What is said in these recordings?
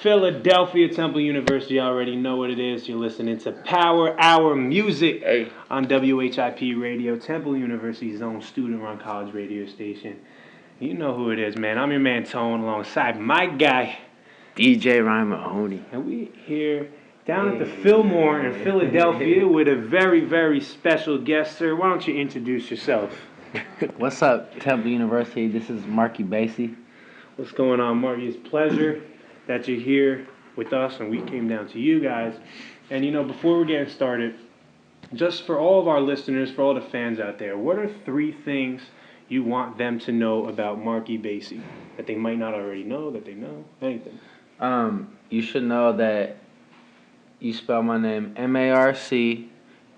Philadelphia Temple University. You already know what it is. You're listening to Power Hour Muzik on WHIP Radio, Temple University's own student-run college radio station. You know who it is, man. I'm your man Tone, alongside my guy DJ Ryan Mahoney. And we here down at the Fillmore in Philadelphia with a very, very special guest, sir. Why don't you introduce yourself? What's up, Temple University? This is Marc E Bassy. What's going on, Mark? It's a pleasure that you're here with us, and we came down to you guys. And, you know, before we're getting started, just for all of our listeners, for all the fans out there, what are 3 things you want them to know about Marc E Bassy that they might not already know, that they know, anything? You should know that you spell my name M-A-R-C,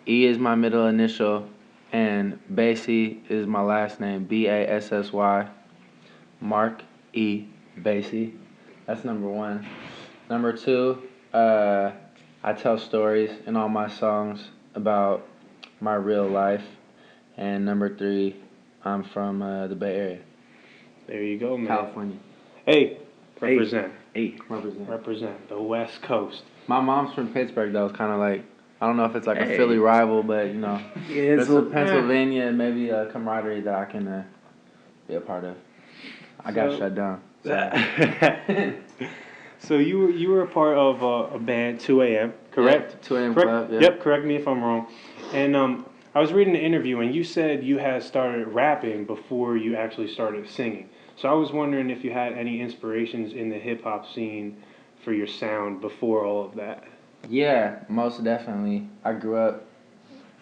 E is my middle initial, and Bassy is my last name, B-A-S-S-Y, Marc E Bassy. That's number 1. Number 2, I tell stories in all my songs about my real life. And number 3, I'm from the Bay Area. There you go, man. California. Hey, represent. Represent the West Coast. My mom's from Pittsburgh, though. It's kind of like, I don't know if it's like a Philly rival, but, you know, it's a Pennsylvania and maybe a camaraderie that I can be a part of. I got shut down. So you were a part of a band, 2 a.m., correct? Yep, 2 a.m. Correct? Club, yeah. Yep, correct me if I'm wrong. And I was reading an interview, and you said you had started rapping before you actually started singing. So I was wondering if you had any inspirations in the hip-hop scene for your sound before all of that. Yeah, most definitely. I grew up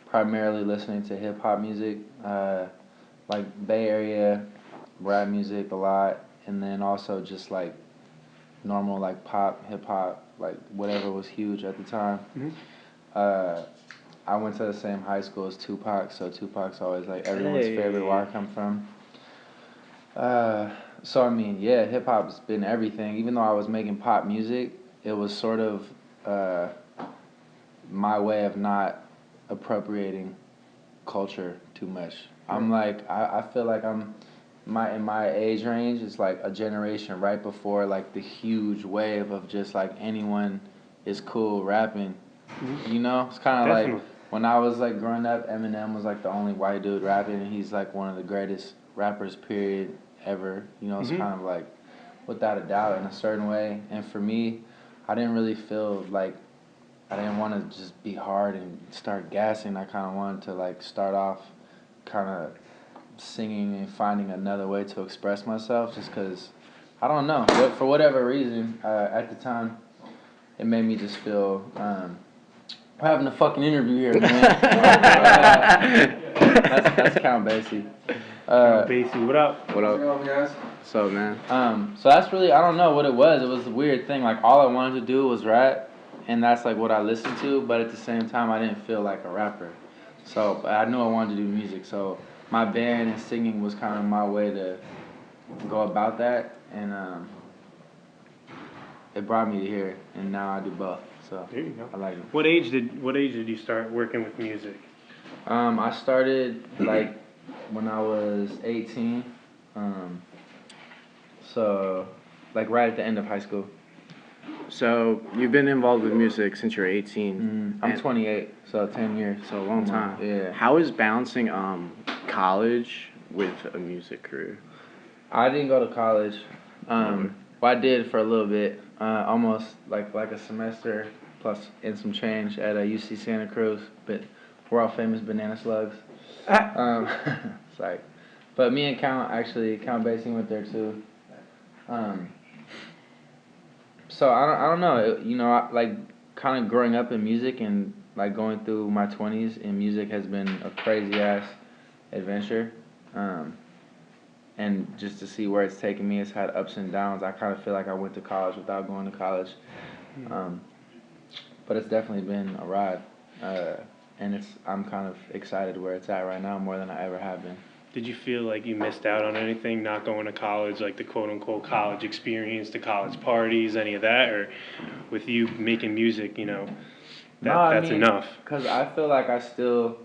primarily listening to hip-hop music, like Bay Area rap music a lot, and then also just like normal like pop, hip-hop, like whatever was huge at the time. Mm-hmm. I went to the same high school as Tupac, so Tupac's always like everyone's favorite where I come from. So I mean, yeah, hip-hop's been everything. Even though I was making pop music, it was sort of my way of not appropriating culture too much. I'm like, I feel like I'm in my age range, it's like a generation right before like the huge wave of just like anyone is cool rapping. Mm-hmm. You know, it's kind of like when I was like growing up, Eminem was like the only white dude rapping, and he's like one of the greatest rappers period ever. You know, it's kind of like without a doubt in a certain way. And for me, I didn't really feel like I didn't want to just be hard and start gassing. I kind of wanted to like start off kind of singing and finding another way to express myself, just because I don't know, for whatever reason at the time it made me just feel we're having a fucking interview here, man. That's Count Bassy. Count Bassy, what up? What up? What's up, guys? What's up, man? So that's really, I don't know what it was. It was a weird thing. Like all I wanted to do was rap, and that's like what I listened to. But at the same time, I didn't feel like a rapper. So I knew I wanted to do music. So my band and singing was kind of my way to go about that, and it brought me to here, and now I do both. So there you go. I like it. What age did you start working with music? I started like when I was 18. So like right at the end of high school. So you've been involved with music since you're 18. I'm 28, so 10 years. So a long time. Yeah. How is balancing college with a music career? I didn't go to college. Well, I did for a little bit, almost like a semester plus and some change at UC Santa Cruz, but world famous banana slugs. Sorry, but me and Count Bassy went there too. So I don't know, you know, like kind of growing up in music and like going through my 20s in music has been a crazy ass adventure. And just to see where it's taken me, it's had ups and downs. I kind of feel like I went to college without going to college. But it's definitely been a ride. And I'm kind of excited where it's at right now more than I ever have been. Did you feel like you missed out on anything not going to college, like the quote-unquote college experience, the college parties, any of that? Or with you making music, you know, that's enough? Because I feel like the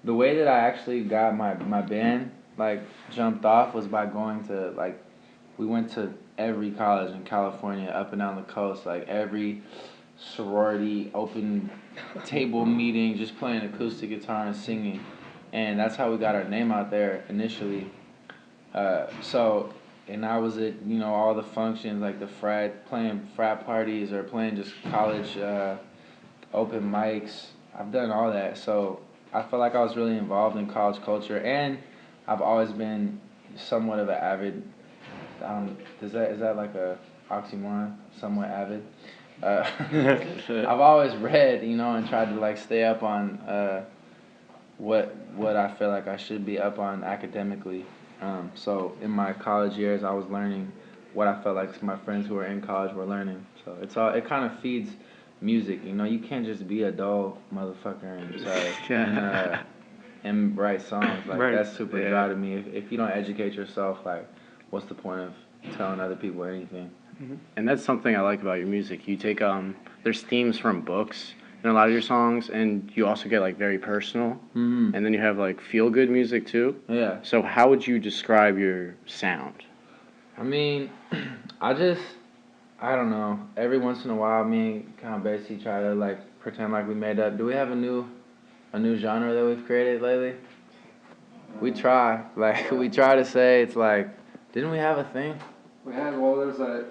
way that I actually got my band, like, jumped off was by going to, like, we went to every college in California, up and down the coast, like every sorority open table meeting, just playing acoustic guitar and singing, and that's how we got our name out there initially. So, and I was at all the functions like the playing frat parties or playing just college open mics. I've done all that, so I feel like I was really involved in college culture, and I've always been somewhat of an avid. Is that like a oxymoron? Somewhat avid. I've always read, and tried to like stay up on what I feel like I should be up on academically. So in my college years, I was learning what I felt like my friends who were in college were learning. So it kind of feeds music. You can't just be a dull motherfucker and write songs. Like Right. that's super dry to me. If you don't educate yourself, like what's the point of telling other people anything? And that's something I like about your music. You take there's themes from books in a lot of your songs, and you also get like very personal. Mm-hmm. And then you have like feel good music too. Yeah. So how would you describe your sound? I mean, I don't know. Every once in a while, me and kind of basically try to like pretend like we made up. Do we have a new genre that we've created lately? We try. Like we try to say it's like, didn't we have a thing? We had, well, there's the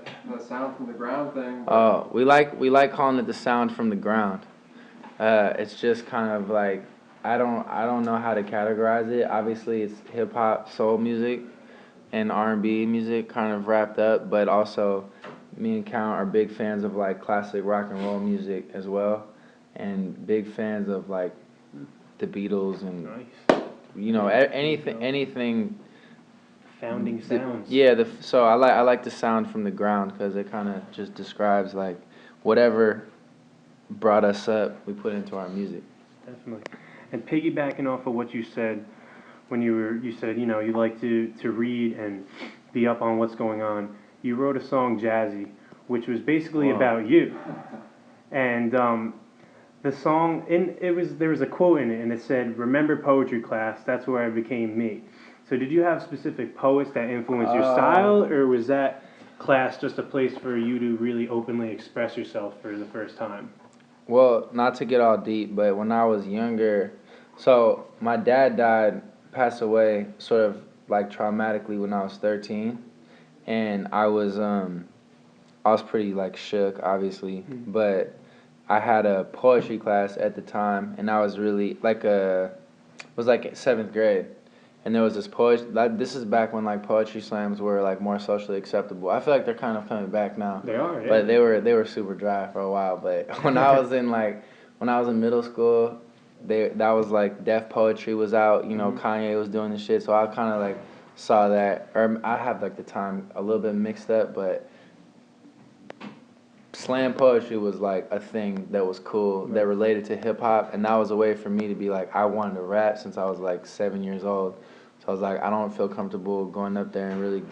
sound from the ground thing. Oh, we like calling it the sound from the ground. It's just kind of like I don't know how to categorize it. Obviously, it's hip hop, soul music, and R&B music kind of wrapped up. But also, me and Count are big fans of like classic rock and roll music as well, and big fans of like the Beatles and anything. Founding sounds. Yeah, so I like the sound from the ground because it kind of just describes like whatever brought us up, we put into our music. Definitely. And piggybacking off of what you said when you said you like to read and be up on what's going on. You wrote a song Jazzy, which was basically about you, and the song there was a quote in it, and it said, "Remember poetry class, that's where I became me." So did you have specific poets that influenced your style, or was that class just a place for you to really openly express yourself for the first time? Well, not to get all deep, but when I was younger, so my dad passed away sort of like traumatically when I was 13, and I was pretty like shook, obviously, but I had a poetry class at the time, and I was really it was like 7th grade. And there was this poetry. Like, this is back when like poetry slams were like more socially acceptable. I feel like they're kind of coming back now. They are, yeah. But they were super dry for a while. But when I was in middle school, that was like Def Poetry was out. Kanye was doing the shit. So I kind of like saw that. Or I have like the time a little bit mixed up, but slam poetry was like a thing that was cool that related to hip hop, and that was a way for me to be like I wanted to rap since I was like 7 years old. So I was like, I don't feel comfortable going up there and really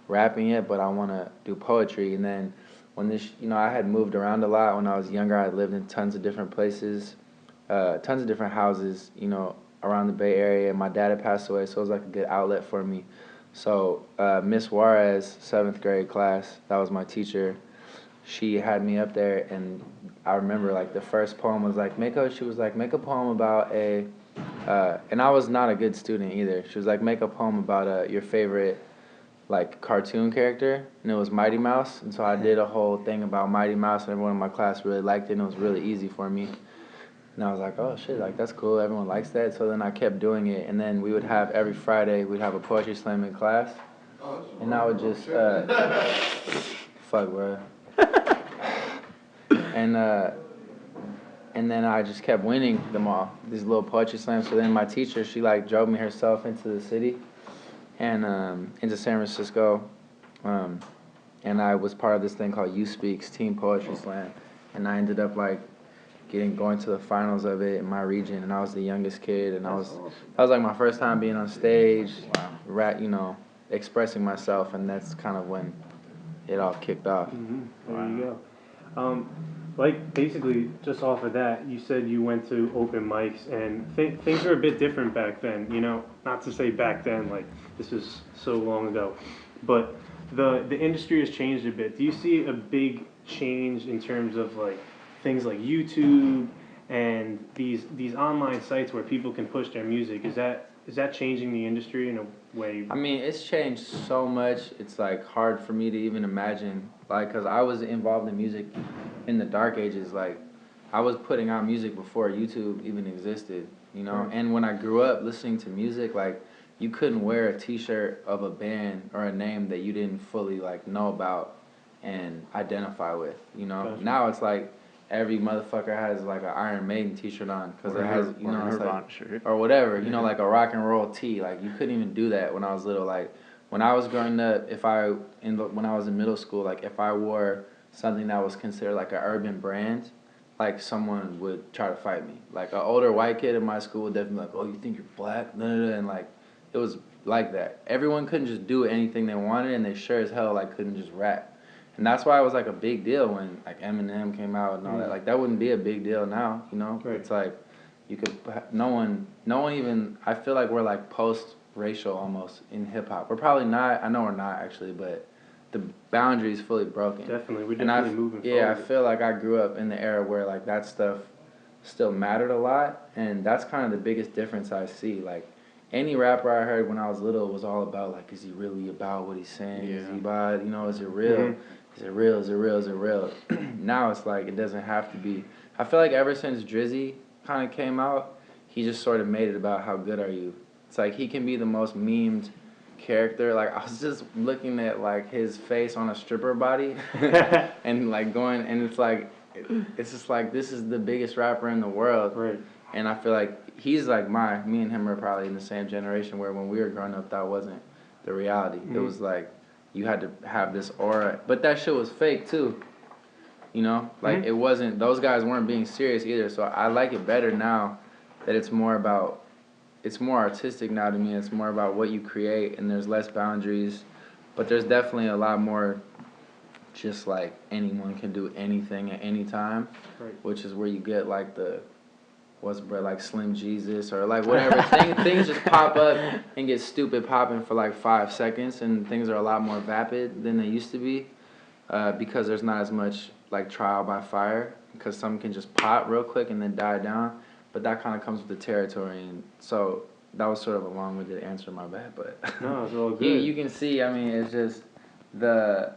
rapping it, but I want to do poetry. And then when this, I had moved around a lot when I was younger. I lived in tons of different places, tons of different houses, around the Bay Area. My dad had passed away, so it was like a good outlet for me. So Miss Juarez, 7th grade class, that was my teacher. She had me up there, and I remember like the first poem was like, make a poem about and I was not a good student either. She was like, make a poem about your favorite like cartoon character, and it was Mighty Mouse. And so I did a whole thing about Mighty Mouse, and everyone in my class really liked it, and it was really easy for me. And I was like, oh shit, like that's cool, everyone likes that. So then I kept doing it, and then we would have every Friday, we'd have a poetry slam in class, and I would just, fuck, bro. And then I just kept winning them all, these little poetry slams. So then my teacher, she like drove me herself into the city, and into San Francisco, and I was part of this thing called You Speaks Team Poetry Slam, and I ended up like going to the finals of it in my region, and I was the youngest kid, and that was like my first time being on stage, expressing myself, and that's kind of when it all kicked off. There you go. Like basically just off of that, you said you went to open mics, and things were a bit different back then. Not to say back then, like this was so long ago, but the industry has changed a bit. Do you see a big change in terms of like things like YouTube and these online sites where people can push their music? Is that changing the industry in a way? I mean, it's changed so much. It's like hard for me to even imagine. Like, cause I was involved in music in the dark ages. Like, I was putting out music before YouTube even existed. You know, Right. and when I grew up listening to music, like, you couldn't wear a T-shirt of a band or a name that you didn't fully like know about and identify with. You know, Gotcha. now it's like every motherfucker has like an Iron Maiden T-shirt on because it has, you know, it's like, shirt. or whatever, you know, like a rock and roll tee. Like, you couldn't even do that when I was little. Like, when I was growing up, when I was in middle school, like, if I wore something that was considered like an urban brand, like, someone would try to fight me. Like, an older white kid in my school would definitely be like, "Oh, you think you're black?" And like, it was like that. Everyone couldn't just do anything they wanted, and they sure as hell like couldn't just rap. And that's why it was like a big deal when like Eminem came out and all that. Like, that wouldn't be a big deal now, you know? Right. It's like you could no one even. I feel like we're like post-racial almost in hip hop. We're probably not. I know we're not actually, but the boundary's fully broken. Definitely, we're And definitely moving yeah, I forward. feel like I grew up in the era where like that stuff still mattered a lot, and that's kind of the biggest difference I see. Like, any rapper I heard when I was little was all about like, is he really about what he's saying? Is he about, you know, is it real? Mhm. Is it real? Is it real? Is it real? Now it's like it doesn't have to be. I feel like ever since Drizzy kind of came out, he just sort of made it about how good are you. It's like he can be the most memed character. Like, I was just looking at like his face on a stripper body, and like going, and it's like, it's just like, this is the biggest rapper in the world. Right. And I feel like he's like me and him are probably in the same generation where when we were growing up, that wasn't the reality. It was like, you had to have this aura, but that shit was fake too. You know, like, it wasn't, those guys weren't being serious either. So I like it better now that it's more artistic now to me. It's more about what you create, and there's less boundaries, but there's definitely a lot more just like anyone can do anything at any time, Right. which is where you get like like Slim Jesus or like whatever. Things just pop up and get stupid popping for like 5 seconds, and things are a lot more vapid than they used to be, because there's not as much like trial by fire, because some can just pop real quick and then die down, but that kind of comes with the territory. And so that was sort of a long-winded answer, my bad, but No, it's all good. you can see, I mean, it's just the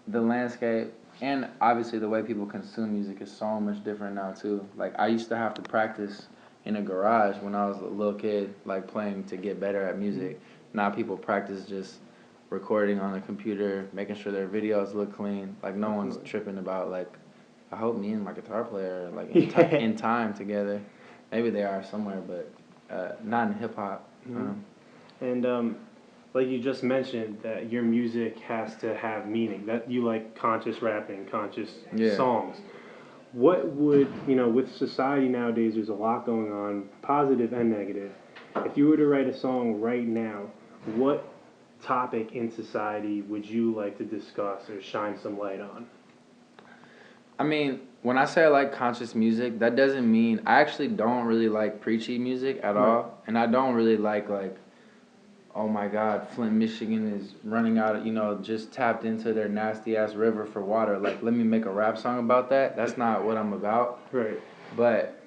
landscape, and obviously the way people consume music is so much different now too. Like, I used to have to practice in a garage when I was a little kid, like playing to get better at music. Now people practice just recording on a computer, making sure their videos look clean. Like, no one's tripping about like, I hope me and my guitar player are like in time together. Maybe they are somewhere, but not in hip hop. And like you just mentioned, that your music has to have meaning. That you like conscious rapping, conscious Yeah. songs. What would, with society nowadays, there's a lot going on, positive and negative. If you were to write a song right now, what topic in society would you like to discuss or shine some light on? I mean, when I say I like conscious music, that doesn't mean, I actually don't really like preachy music at all, and I don't really like, oh my God, Flint, Michigan is running out, just tapped into their nasty ass river for water. Like, let me make a rap song about that. That's not what I'm about. Right. But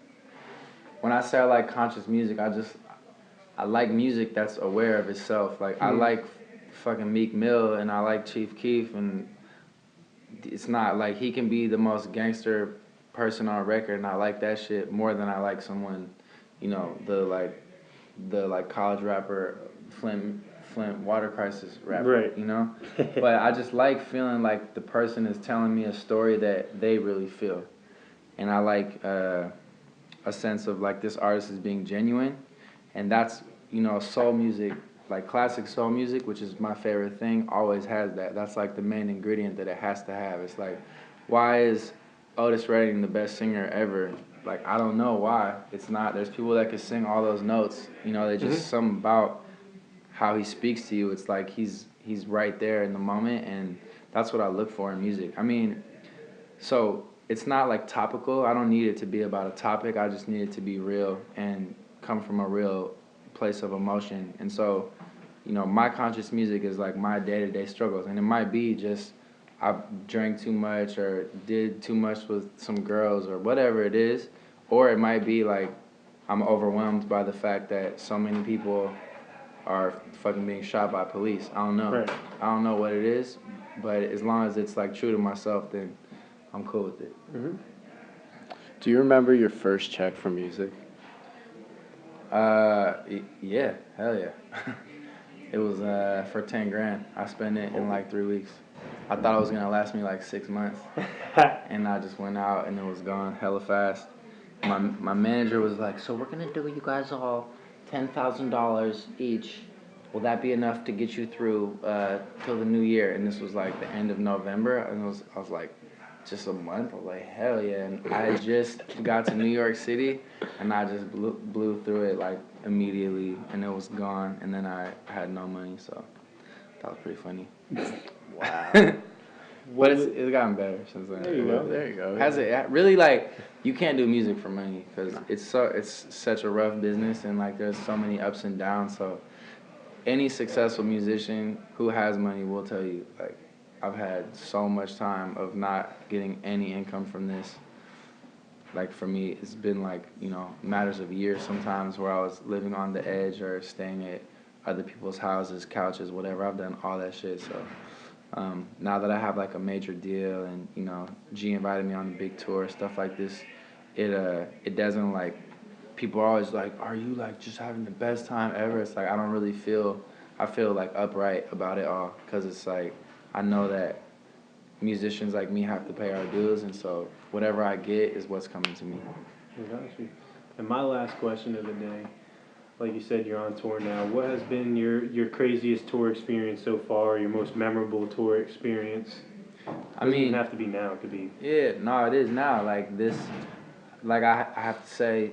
when I say I like conscious music, I like music that's aware of itself. Like, I like fucking Meek Mill, and I like Chief Keef, and it's not like he can be the most gangster person on record, and I like that shit more than I like someone, the college rapper Flint Water Crisis rapper, Right. But I just like feeling like the person is telling me a story that they really feel, and I like a sense of like this artist is being genuine, and that's soul music. Like, classic soul music, which is my favorite thing, always has that. That's like the main ingredient that it has to have. It's like, why is Otis Redding the best singer ever? Like, I don't know why. It's not. There's people that can sing all those notes. They just something about how he speaks to you. It's like he's right there in the moment, and that's what I look for in music. I mean, so it's not like topical. I don't need it to be about a topic. I just need it to be real and come from a real place of emotion. And so you know, my conscious music is like my day-to-day struggles, and it might be just I drank too much or did too much with some girls or whatever it is, or it might be like I'm overwhelmed by the fact that so many people are fucking being shot by police. I don't know. Right. I don't know what it is, but as long as it's like true to myself, then I'm cool with it. Mm-hmm. Do you remember your first check for music? Yeah, hell yeah. It was for 10 grand. I spent it in like 3 weeks. I thought it was gonna last me like 6 months, and I just went out and it was gone hella fast. My manager was like, "So we're gonna do you guys all $10,000 each. Will that be enough to get you through till the new year?" And this was like the end of November, and I was like, just a month. I was like, hell yeah! And I just got to New York City, and I just blew through it like immediately, and it was gone. And then I had no money, so that was pretty funny. Wow. But it's gotten better since then. There you go. There you go. Has it really, like, you can't do music for money because it's such a rough business, and like there's so many ups and downs. So any successful musician who has money will tell you, like, I've had so much time of not getting any income from this. Like, for me, it's been like, you know, matters of years sometimes where I was living on the edge or staying at other people's houses, couches, whatever. I've done all that shit. So now that I have like a major deal and, you know, G invited me on the big tour, stuff like this, it doesn't like, people are always like, are you like just having the best time ever? It's like, I don't really feel, I feel like upright about it all, because it's like, I know that musicians like me have to pay our dues, and so whatever I get is what's coming to me. Exactly. And my last question of the day, like you said, you're on tour now. What has been your craziest tour experience so far? Your most memorable tour experience? I Doesn't mean, even have to be now. It could be. yeah, no, it is now. Like this, like I have to say,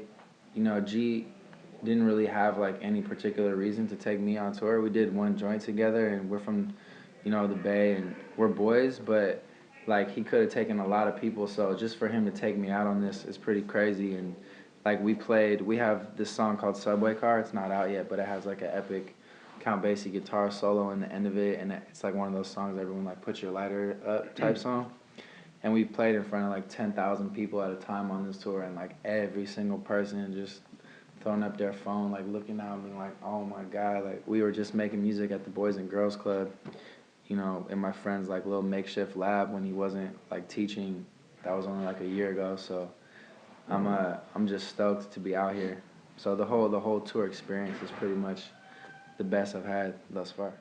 you know, G didn't really have like any particular reason to take me on tour. We did one joint together, and we're from, you know, the Bay, and we're boys, but like he could have taken a lot of people. So just for him to take me out on this is pretty crazy. And like we have this song called Subway Car. It's not out yet, but it has like an epic Count Basie guitar solo in the end of it, and it's like one of those songs everyone like put your lighter up type song. And we played in front of like 10,000 people at a time on this tour, and like every single person just throwing up their phone, like looking out and being like, oh my God, like we were just making music at the Boys and Girls Club, you know, in my friend's like little makeshift lab when he wasn't like teaching. That was only like a year ago, so I'm just stoked to be out here. So the whole tour experience is pretty much the best I've had thus far.